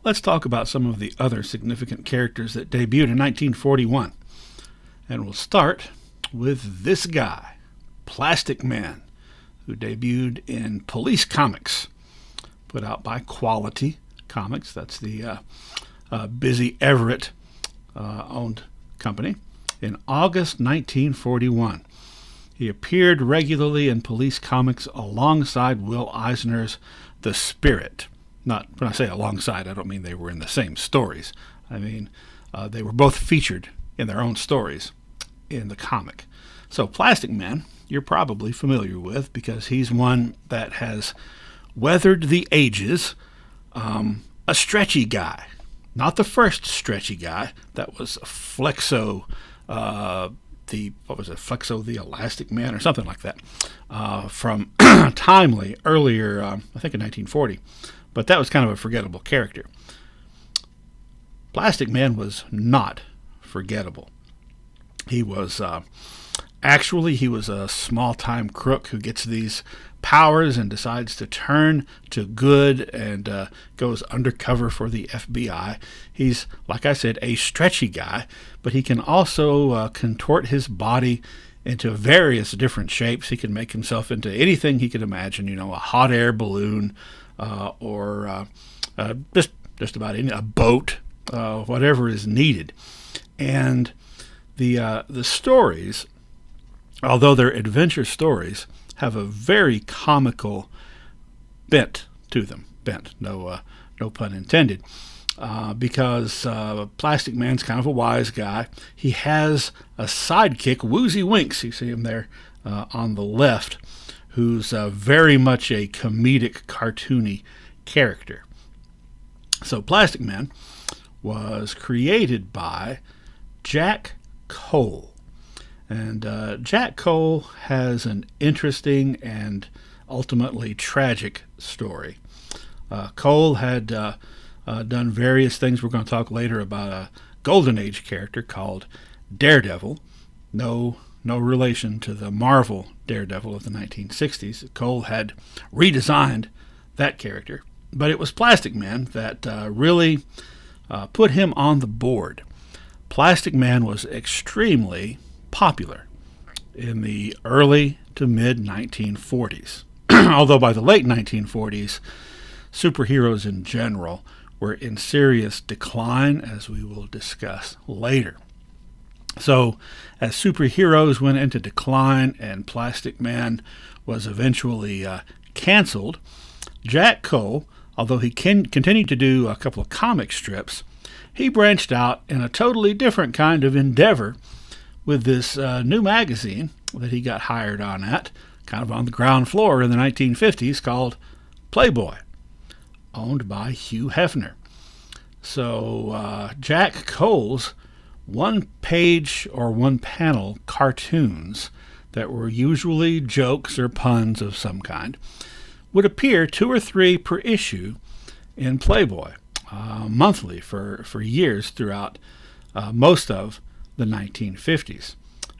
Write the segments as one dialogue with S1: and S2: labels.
S1: let's talk about some of the other significant characters that debuted in 1941. And we'll start with this guy, Plastic Man, who debuted in Police Comics, put out by Quality Comics. That's the Busy Everett owned company, in August 1941. He appeared regularly in Police Comics alongside Will Eisner's The Spirit. Not when I say alongside, I don't mean they were in the same stories. I mean they were both featured in their own stories in the comic. So Plastic Man, you're probably familiar with because he's one that has weathered the ages. A stretchy guy. Not the first stretchy guy. That was Flexo, Flexo the Elastic Man or something like that, from Timely earlier, I think in 1940. But that was kind of a forgettable character. Plastic Man was not forgettable. He was he was a small-time crook who gets these powers and decides to turn to good and goes undercover for the FBI. He's, like I said, a stretchy guy, but he can also contort his body into various different shapes. He can make himself into anything he could imagine, a hot air balloon or just about a boat, whatever is needed. And the stories, although they're adventure stories, have a very comical bent to them. Bent, no pun intended. Because Plastic Man's kind of a wise guy. He has a sidekick, Woozy Winks. You see him there on the left, who's very much a comedic, cartoony character. So Plastic Man was created by Jack Cole. And Jack Cole has an interesting and ultimately tragic story. Cole had done various things. We're going to talk later about a Golden Age character called Daredevil. No relation to the Marvel Daredevil of the 1960s. Cole had redesigned that character. But it was Plastic Man that really put him on the board. Plastic Man was extremely popular in the early to mid 1940s. Although by the late 1940s, superheroes in general were in serious decline, as we will discuss later. So as superheroes went into decline and Plastic Man was eventually canceled, Jack Cole, although he continued to do a couple of comic strips, he branched out in a totally different kind of endeavor with this new magazine that he got hired on at, kind of on the ground floor in the 1950s, called Playboy, owned by Hugh Hefner. So Jack Cole's one-page or one-panel cartoons that were usually jokes or puns of some kind would appear 2 or 3 per issue in Playboy, monthly for years throughout most of the 1950s.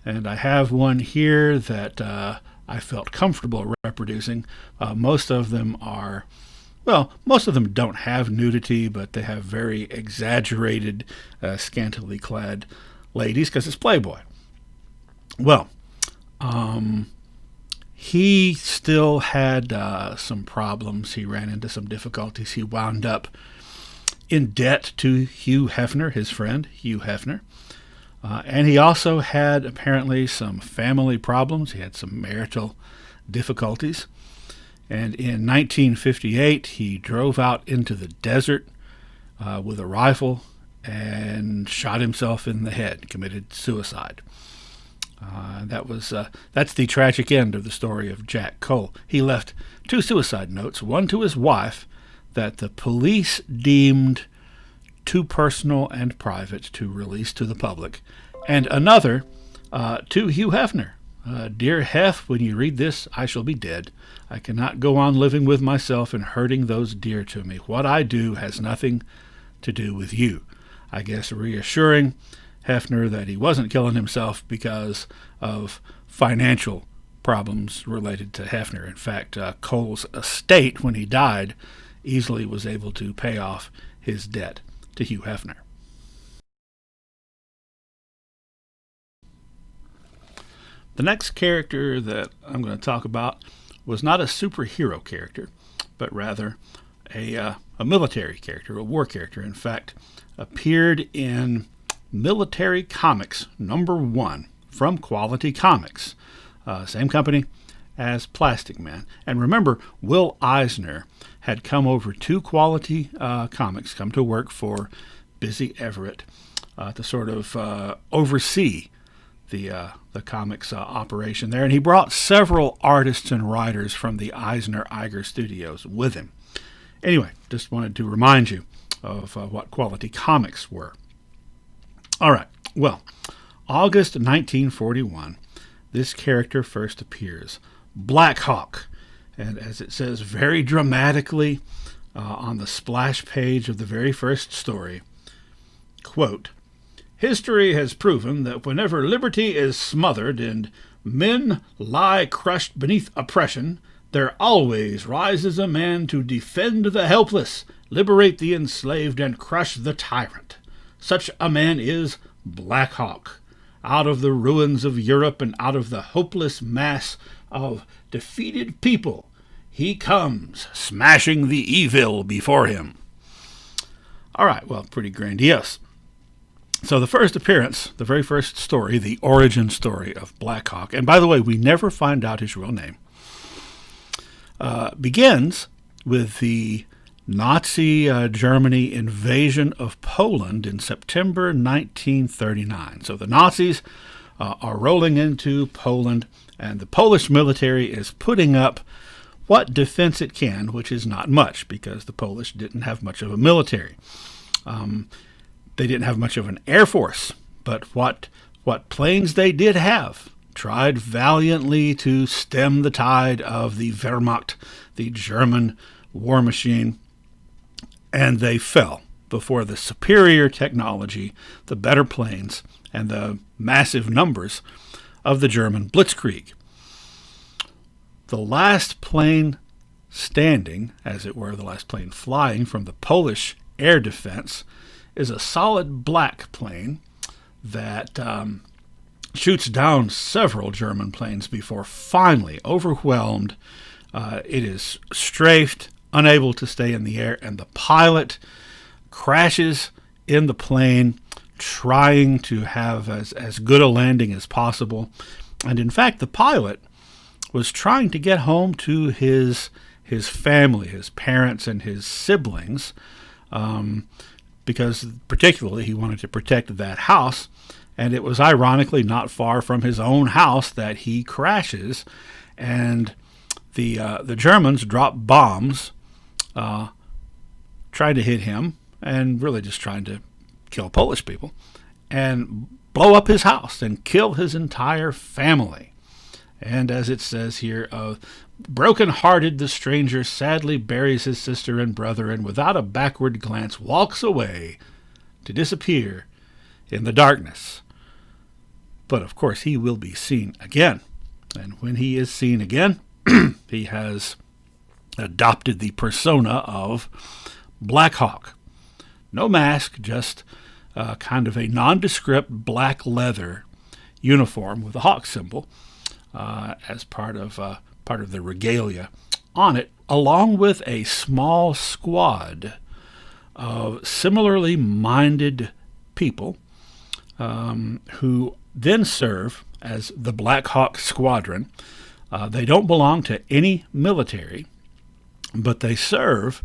S1: And I have one here that I felt comfortable reproducing. Most of them don't have nudity, but they have very exaggerated, scantily clad ladies because it's Playboy. Well, he still had some problems. He ran into some difficulties. He wound up in debt to Hugh Hefner, his friend, Hugh Hefner. And he also had apparently some family problems. He had some marital difficulties. And in 1958, he drove out into the desert with a rifle and shot himself in the head, committed suicide. That's the tragic end of the story of Jack Cole. He left 2 suicide notes, one to his wife that the police deemed too personal and private to release to the public, and another to Hugh Hefner. Dear Hef, when you read this, I shall be dead. I cannot go on living with myself and hurting those dear to me. What I do has nothing to do with you. I guess reassuring Hefner that he wasn't killing himself because of financial problems related to Hefner. In fact, Cole's estate, when he died easily was able to pay off his debt to Hugh Hefner. The next character that I'm going to talk about was not a superhero character, but rather a military character, a war character. In fact, appeared in Military Comics #1 from Quality Comics, same company as Plastic Man. And remember, Will Eisner had come over to Quality Comics, come to work for Busy Everett to sort of oversee the comics operation there, and he brought several artists and writers from the Eisner-Iger studios with him. Anyway, just wanted to remind you of what Quality Comics were. All right, well, August 1941, this character first appears, Blackhawk, and as it says very dramatically on the splash page of the very first story, quote, "History has proven that whenever liberty is smothered and men lie crushed beneath oppression, there always rises a man to defend the helpless, liberate the enslaved, and crush the tyrant. Such a man is Blackhawk. Out of the ruins of Europe and out of the hopeless mass of defeated people, he comes, smashing the evil before him." All right, well, pretty grandiose. So the first appearance, the very first story, the origin story of Blackhawk, and by the way, we never find out his real name, begins with the Nazi Germany invasion of Poland in September 1939. So the Nazis are rolling into Poland, and the Polish military is putting up what defense it can, which is not much, because the Polish didn't have much of a military. They didn't have much of an air force, but what planes they did have tried valiantly to stem the tide of the Wehrmacht, the German war machine, and they fell before the superior technology, the better planes, and the massive numbers of the German Blitzkrieg. The last plane standing, as it were, the last plane flying from the Polish air defense, is a solid black plane that shoots down several German planes before finally, overwhelmed, it is strafed, unable to stay in the air, and the pilot crashes in the plane, trying to have as good a landing as possible. And in fact, the pilot was trying to get home to his family, his parents and his siblings, because particularly he wanted to protect that house, and it was ironically not far from his own house that he crashes, and the Germans drop bombs, trying to hit him, and really just trying to kill Polish people, and blow up his house and kill his entire family. And as it says here, broken-hearted, the stranger sadly buries his sister and brother, and without a backward glance walks away to disappear in the darkness. But of course he will be seen again. And when he is seen again, he has adopted the persona of Blackhawk. No mask, just kind of a nondescript black leather uniform with a hawk symbol as part of the regalia on it, along with a small squad of similarly minded people who then serve as the Black Hawk Squadron. They don't belong to any military, but they serve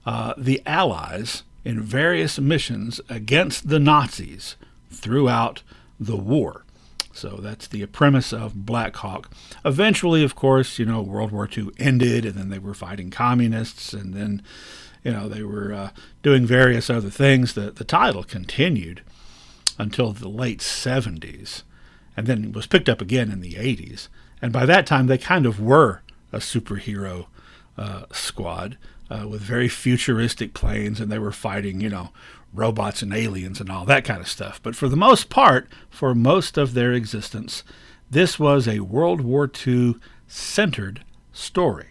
S1: the Allies in various missions against the Nazis throughout the war. So that's the premise of Black Hawk. Eventually, of course, World War II ended, and then they were fighting communists, and then, they were doing various other things. The title continued until the late 70s, and then it was picked up again in the 80s. And by that time, they kind of were a superhero squad with very futuristic planes, and they were fighting, robots and aliens and all that kind of stuff. But for the most part, for most of their existence, this was a World War II centered story.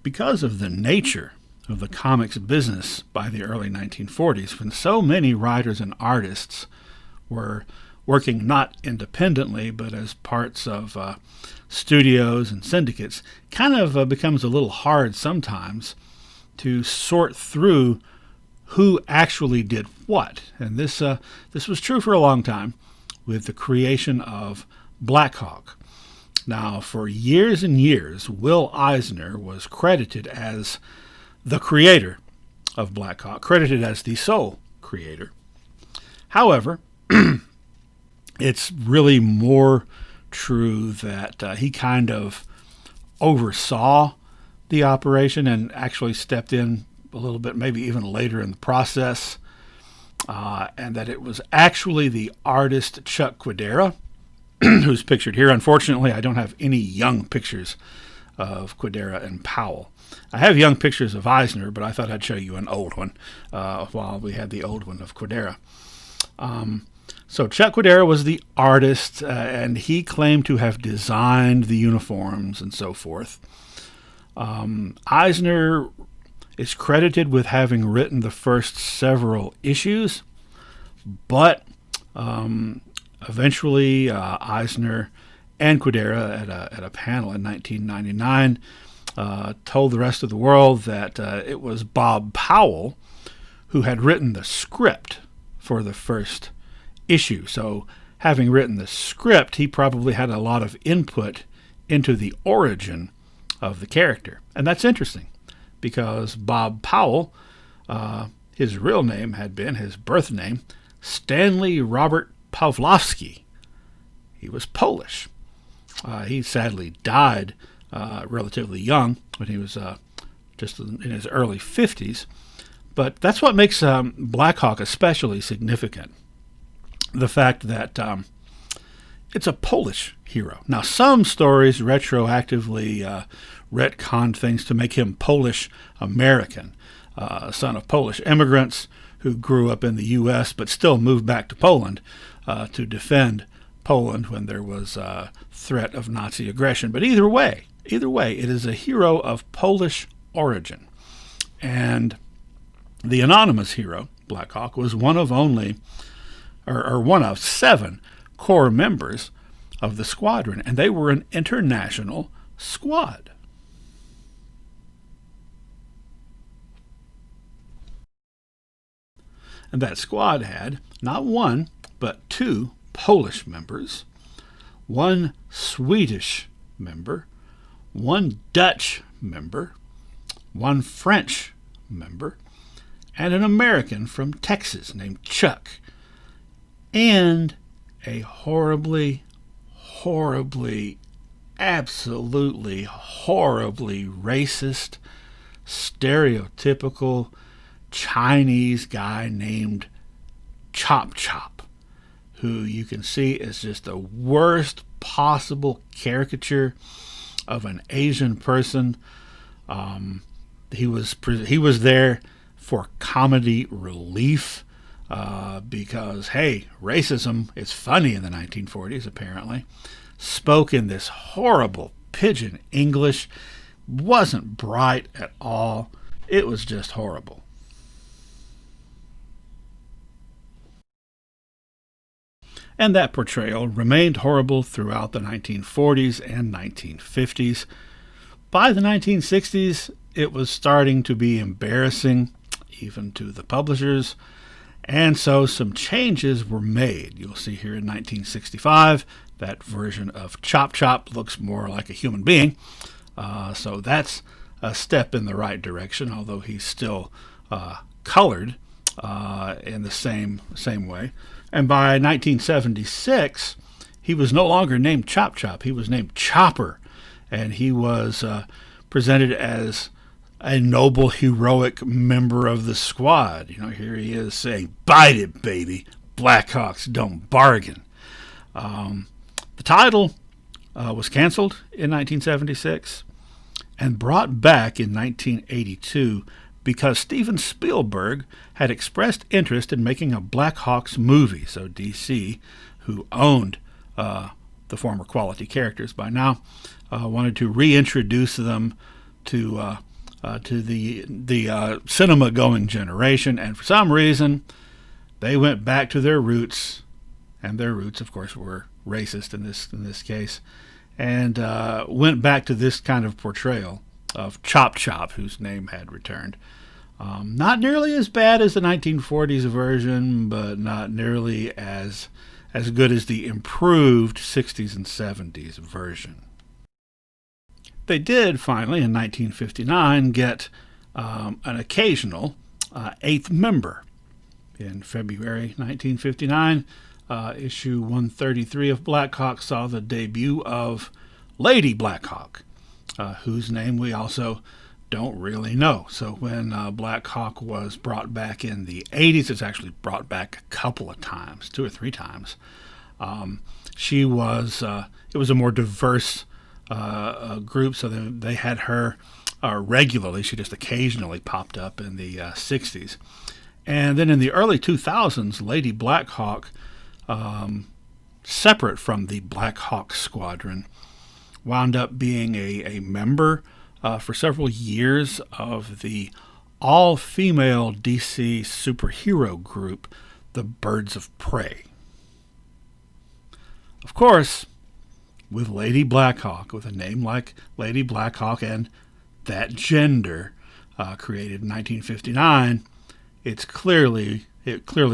S1: Because of the nature of the comics business by the early 1940s, when so many writers and artists were working not independently but as parts of studios and syndicates, kind of becomes a little hard sometimes to sort through who actually did what. And this was true for a long time with the creation of Blackhawk. Now, for years and years, Will Eisner was credited as the creator of Blackhawk, credited as the sole creator. However, it's really more true that he kind of oversaw the operation and actually stepped in a little bit, maybe even later in the process, and that it was actually the artist Chuck Quidera, who's pictured here. Unfortunately, I don't have any young pictures of Quidera and Powell. I have young pictures of Eisner, but I thought I'd show you an old one while we had the old one of Quidera. So Chuck Quidera was the artist, and he claimed to have designed the uniforms and so forth. Eisner is credited with having written the first several issues, but eventually Eisner and Quidera at a panel in 1999 told the rest of the world that it was Bob Powell who had written the script for the first issue. So having written the script, he probably had a lot of input into the origin of the character. And that's interesting because Bob Powell, his real name had been, his birth name, Stanley Robert Pawlowski. He was Polish. He sadly died relatively young when he was just in his early 50s. But that's what makes Blackhawk especially significant. The fact that it's a Polish hero. Now, some stories retroactively retcon things to make him Polish-American, son of Polish immigrants who grew up in the U.S. but still moved back to Poland to defend Poland when there was a threat of Nazi aggression. But either way, it is a hero of Polish origin. And the anonymous hero, Blackhawk, was one of one of 7 core members of the squadron, and they were an international squad. And that squad had not one, but 2 Polish members, 1 Swedish member, 1 Dutch member, 1 French member, and an American from Texas named Chuck, and a horribly, absolutely horribly racist, stereotypical Chinese guy named Chopchop, who you can see is just the worst possible caricature of an Asian person. He was there for comedy relief because, hey, racism is funny in the 1940s, apparently. Spoke in this horrible pidgin English, wasn't bright at all. It was just horrible. And that portrayal remained horrible throughout the 1940s and 1950s. By the 1960s, it was starting to be embarrassing, even to the publishers, and so some changes were made. You'll see here in 1965, that version of Chopchop looks more like a human being, so that's a step in the right direction, although he's still colored in the same way. And by 1976, he was no longer named Chopchop. He was named Chopper, and he was presented as a noble, heroic member of the squad. You know, here he is saying, "Bite it, baby. Blackhawks don't bargain." The title was canceled in 1976 and brought back in 1982 because Steven Spielberg had expressed interest in making a Blackhawks movie. So DC, who owned the former Quality characters by now, wanted to reintroduce them to to the cinema-going generation, and for some reason, they went back to their roots, and their roots, of course, were racist in this case, and went back to this kind of portrayal of Chopchop, whose name had returned. Not nearly as bad as the 1940s version, but not nearly as good as the improved 60s and 70s version. They did finally, in 1959, get an occasional eighth member. In February 1959, issue 133 of Blackhawk saw the debut of Lady Blackhawk, whose name we also don't really know. So when Blackhawk was brought back in the 80s, it's actually brought back a couple of times, 2 or 3 times. She was, it was a more diverse group, so they had her regularly. She just occasionally popped up in the 60s. And then in the early 2000s, Lady Blackhawk, separate from the Blackhawk Squadron, wound up being a member for several years of the all-female DC superhero group, the Birds of Prey. Of course, with Lady Blackhawk, with a name like Lady Blackhawk and that gender created in 1959, it clearly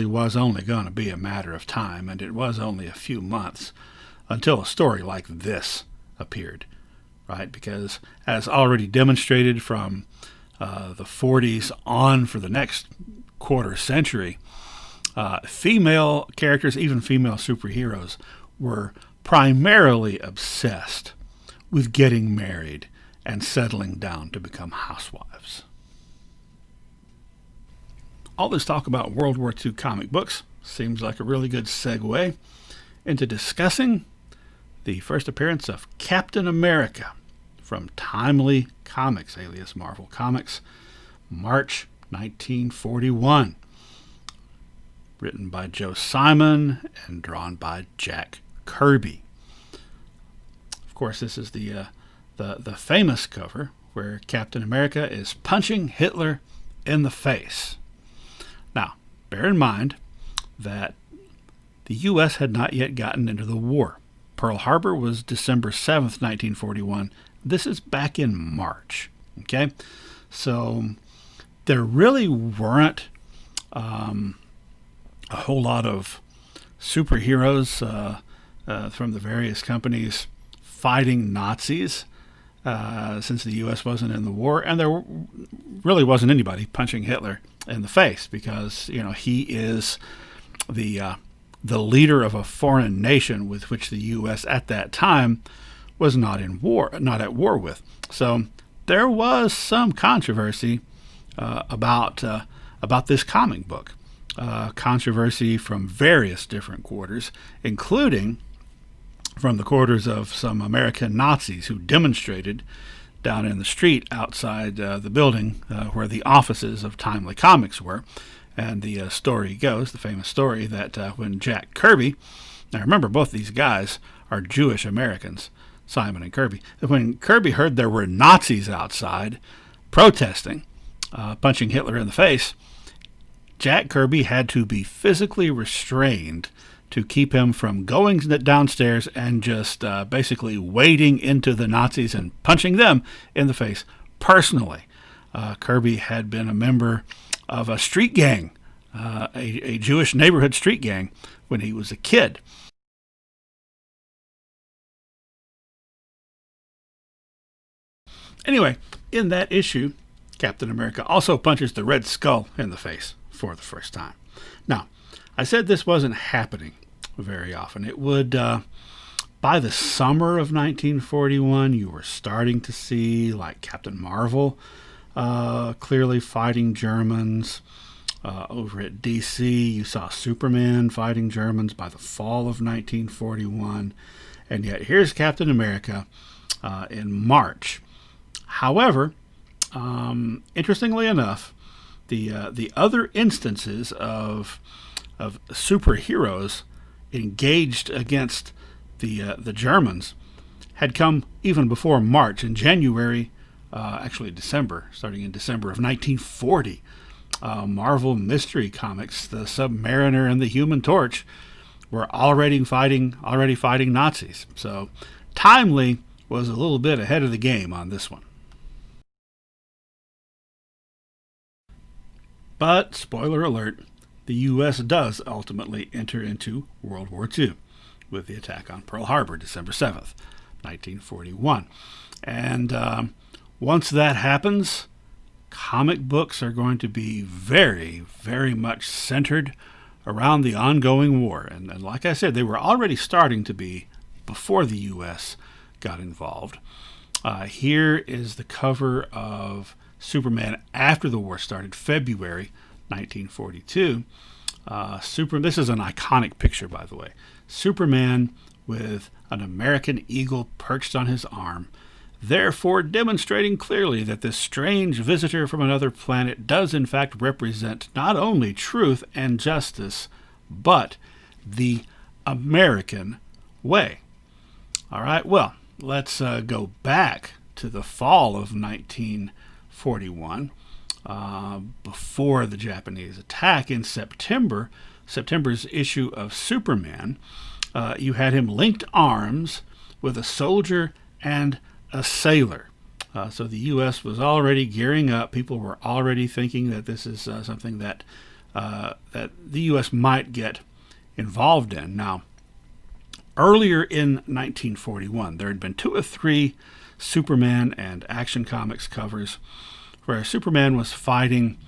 S1: was only going to be a matter of time, and it was only a few months until a story like this appeared, right? Because as already demonstrated from the 40s on for the next quarter century, female characters, even female superheroes, were primarily obsessed with getting married and settling down to become housewives. All this talk about World War II comic books seems like a really good segue into discussing the first appearance of Captain America from Timely Comics, alias Marvel Comics, March 1941. Written by Joe Simon and drawn by Jack Kirby. Of course, this is the famous cover where Captain America is punching Hitler in the face. Now, bear in mind that the U.S. had not yet gotten into the war. Pearl Harbor was December 7th, 1941. This is back in March. Okay? So there really weren't a whole lot of superheroes from the various companies fighting Nazis since the U.S. wasn't in the war, and there really wasn't anybody punching Hitler in the face because he is the leader of a foreign nation with which the U.S. at that time was not at war with. So there was some controversy about this comic book. Controversy from various different quarters, including from the quarters of some American Nazis who demonstrated down in the street outside the building where the offices of Timely Comics were. And the story goes, the famous story, that when Jack Kirby, now remember both these guys are Jewish Americans, Simon and Kirby, when Kirby heard there were Nazis outside protesting, punching Hitler in the face, Jack Kirby had to be physically restrained to keep him from going downstairs and just basically wading into the Nazis and punching them in the face personally. Kirby had been a member of a street gang, a Jewish neighborhood street gang, when he was a kid. Anyway, in that issue, Captain America also punches the Red Skull in the face for the first time. Now, I said this wasn't happening very often. It would, by the summer of 1941, you were starting to see, like Captain Marvel, clearly fighting Germans. Over at DC, you saw Superman fighting Germans by the fall of 1941. And yet, here's Captain America in March. However, interestingly enough, the other instances of superheroes engaged against the Germans had come even before March. In January actually December, starting in December of 1940. Marvel Mystery Comics, the Submariner and the Human Torch were already fighting Nazis. So Timely was a little bit ahead of the game on this one. But, spoiler alert, the U.S. does ultimately enter into World War II with the attack on Pearl Harbor, December 7th, 1941. And once that happens, comic books are going to be very, very much centered around the ongoing war. And like I said, they were already starting to be before the U.S. got involved. Here is the cover of Superman after the war started, February 1942. This is an iconic picture, by the way. Superman with an American eagle perched on his arm, therefore demonstrating clearly that this strange visitor from another planet does in fact represent not only truth and justice, but the American way. All right, well, let's go back to the fall of 1941, before the Japanese attack. In September's issue of Superman, you had him linked arms with a soldier and a sailor. So the U.S. was already gearing up. People were already thinking that this is something that the U.S. might get involved in. Now, earlier in 1941, there had been 2 or 3 Superman and Action Comics covers where Superman was fighting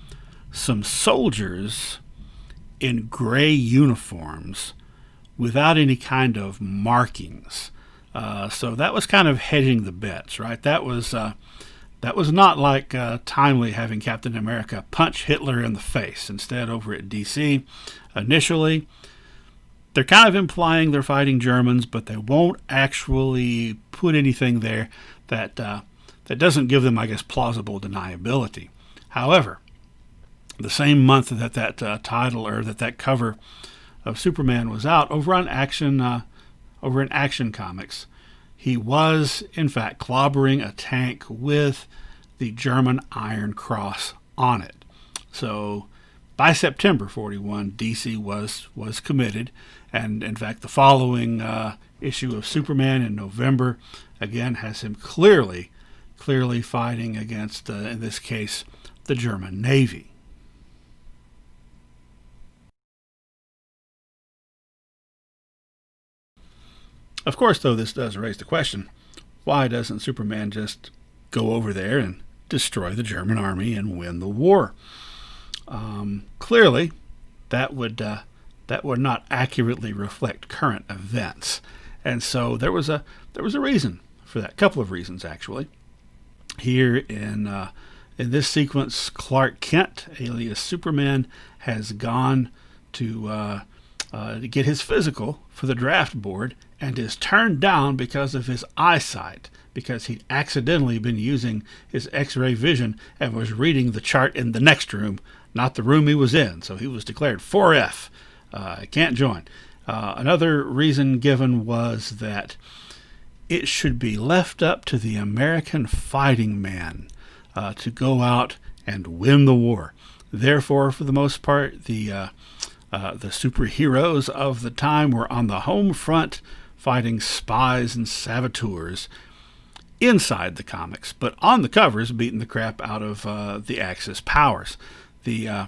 S1: some soldiers in gray uniforms without any kind of markings. So that was kind of hedging the bets, right? That was not like Timely having Captain America punch Hitler in the face. Instead, over at DC, initially, they're kind of implying they're fighting Germans, but they won't actually put anything there that doesn't give them, I guess, plausible deniability. However, the same month that title or that cover of Superman was out, over in Action Comics, he was in fact clobbering a tank with the German Iron Cross on it. So by September 41, DC was committed, and in fact the following issue of Superman in November again has him clearly fighting against, in this case, the German Navy. Of course, though, this does raise the question, why doesn't Superman just go over there and destroy the German army and win the war? Clearly, that would not accurately reflect current events, and so there was a reason for that. A couple of reasons, actually. Here in this sequence, Clark Kent, alias Superman, has gone to get his physical for the draft board and is turned down because of his eyesight, because he'd accidentally been using his X-ray vision and was reading the chart in the next room, not the room he was in. So he was declared 4F. Can't join. Another reason given was that it should be left up to the American fighting man to go out and win the war. Therefore, for the most part, the superheroes of the time were on the home front fighting spies and saboteurs inside the comics, but on the covers beating the crap out of the Axis powers. The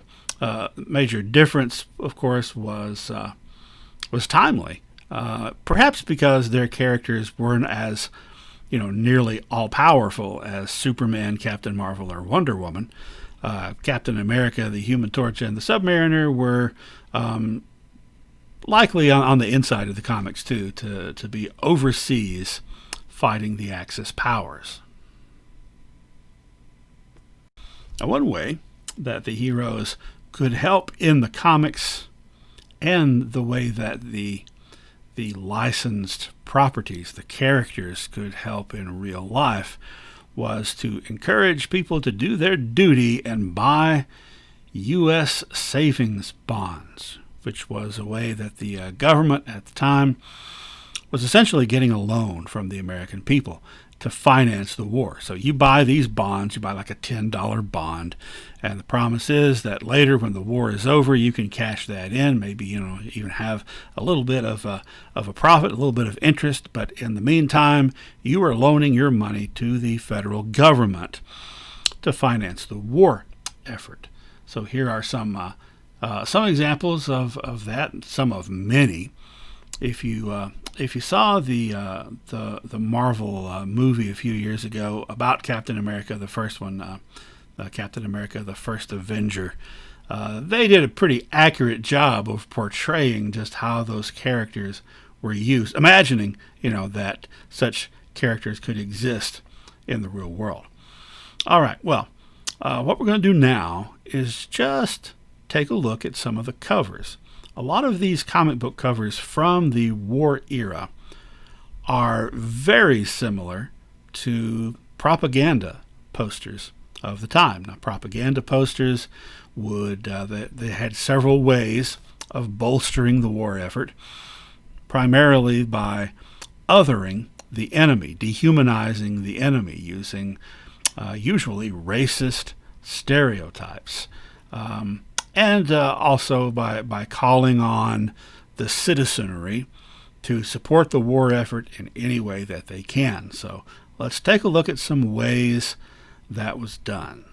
S1: major difference, of course, was Timely. Perhaps because their characters weren't as, nearly all-powerful as Superman, Captain Marvel, or Wonder Woman. Captain America, the Human Torch, and the Submariner were likely on the inside of the comics, too, to be overseas fighting the Axis powers. Now, one way that the heroes could help in the comics, and the way that the licensed properties, the characters, could help in real life, was to encourage people to do their duty and buy U.S. savings bonds, which was a way that the government at the time was essentially getting a loan from the American people. to finance the war. So you buy these bonds, you buy like a $10 bond, and the promise is that later when the war is over, you can cash that in, maybe even have a little bit of a profit, a little bit of interest, but in the meantime, you are loaning your money to the federal government to finance the war effort. So here are some examples of that, some of many. If you saw the Marvel movie a few years ago about Captain America, the first one, Captain America, the First Avenger, they did a pretty accurate job of portraying just how those characters were used, imagining that such characters could exist in the real world. All right, well, what we're going to do now is just take a look at some of the covers. A lot of these comic book covers from the war era are very similar to propaganda posters of the time. Now, propaganda posters they had several ways of bolstering the war effort, primarily by othering the enemy, dehumanizing the enemy, using usually racist stereotypes. And also by calling on the citizenry to support the war effort in any way that they can. So let's take a look at some ways that was done.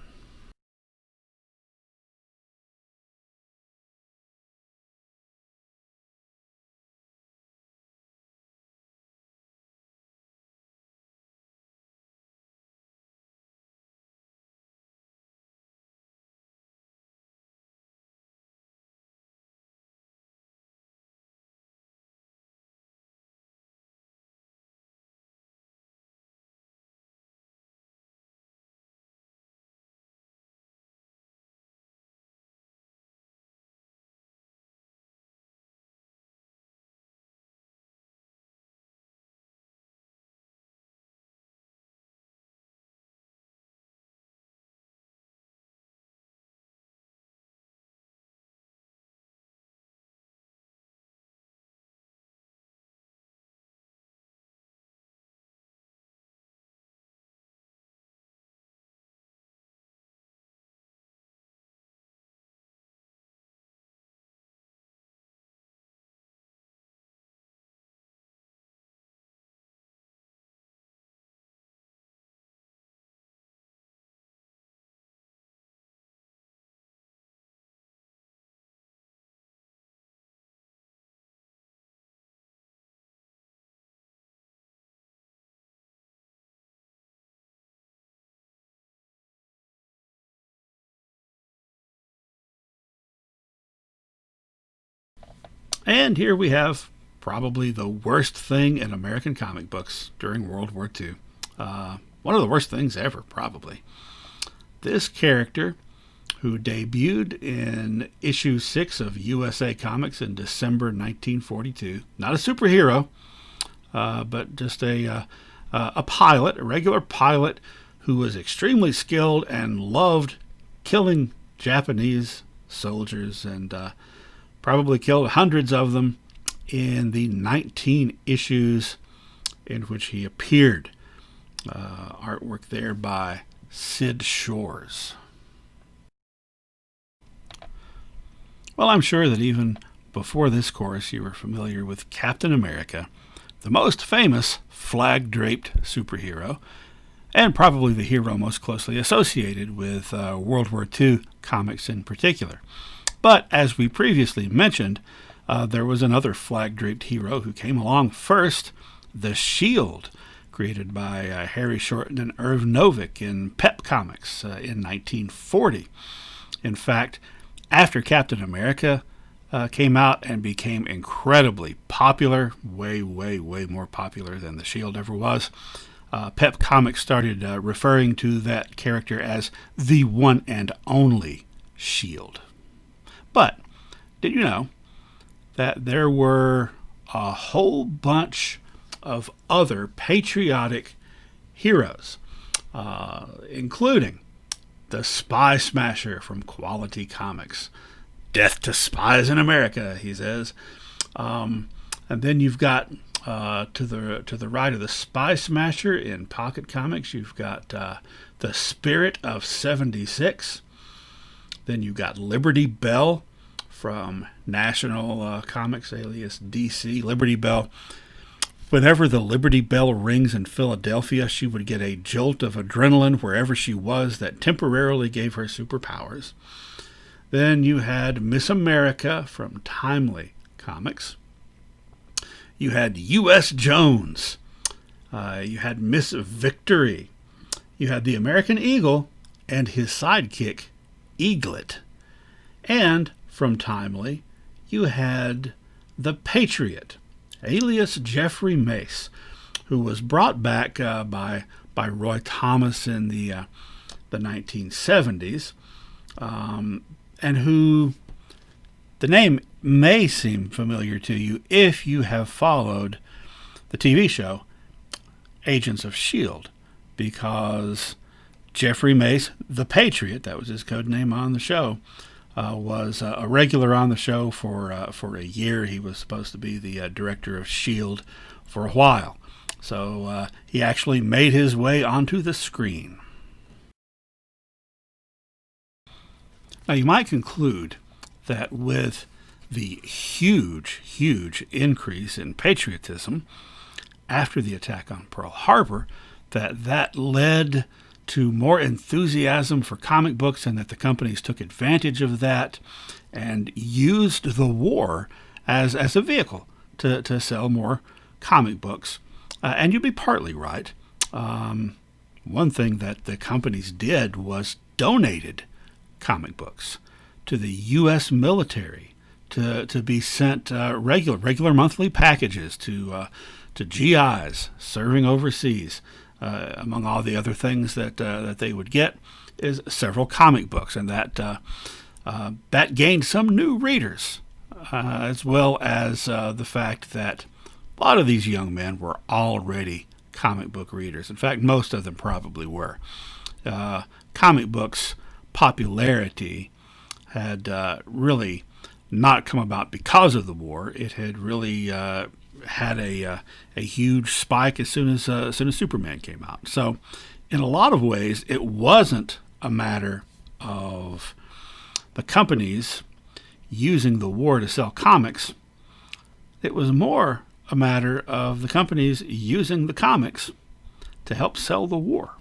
S1: And here we have probably the worst thing in American comic books during World War II. One of the worst things ever, probably. This character, who debuted in issue 6 of USA Comics in December 1942, not a superhero, but just a pilot, a regular pilot who was extremely skilled and loved killing Japanese soldiers, and probably killed hundreds of them in the 19 issues in which he appeared. Artwork there by Sid Shores. Well, I'm sure that even before this course you were familiar with Captain America, the most famous flag-draped superhero, and probably the hero most closely associated with World War II comics in particular. But as we previously mentioned, there was another flag-draped hero who came along first, the Shield, created by Harry Shorten and Irv Novick in Pep Comics in 1940. In fact, after Captain America came out and became incredibly popular, way more popular than the Shield ever was, Pep Comics started referring to that character as the one and only Shield. But did you know that there were a whole bunch of other patriotic heroes, including the Spy Smasher from Quality Comics? Death to spies in America, he says. And then you've got To the right of the Spy Smasher in Pocket Comics, you've got the Spirit of 76. Then you've got Liberty Bell from National Comics, alias DC. Liberty Bell. Whenever the Liberty Bell rings in Philadelphia, she would get a jolt of adrenaline wherever she was that temporarily gave her superpowers. Then you had Miss America from Timely Comics. You had U.S. Jones. You had Miss Victory. You had the American Eagle and his sidekick, Eaglet. And from Timely, you had the Patriot, alias Jeffrey Mace, who was brought back by Roy Thomas in the 1970s, and who the name may seem familiar to you if you have followed the TV show Agents of S.H.I.E.L.D., because Jeffrey Mace, the Patriot, that was his code name on the show, was a regular on the show for a year. He was supposed to be the director of S.H.I.E.L.D. for a while. So he actually made his way onto the screen. Now you might conclude that with the huge increase in patriotism after the attack on Pearl Harbor, that led to more enthusiasm for comic books, and that the companies took advantage of that and used the war as a vehicle to sell more comic books. And you'd be partly right. One thing that the companies did was donated comic books to the U.S. military to be sent regular monthly packages to GIs serving overseas. Among all the other things that they would get is several comic books, and that gained some new readers, as well as the fact that a lot of these young men were already comic book readers. In fact, most of them probably were. Comic books popularity had really not come about because of the war. It had really had a huge spike as soon as Superman came out. So, in a lot of ways, it wasn't a matter of the companies using the war to sell comics. It was more a matter of the companies using the comics to help sell the war.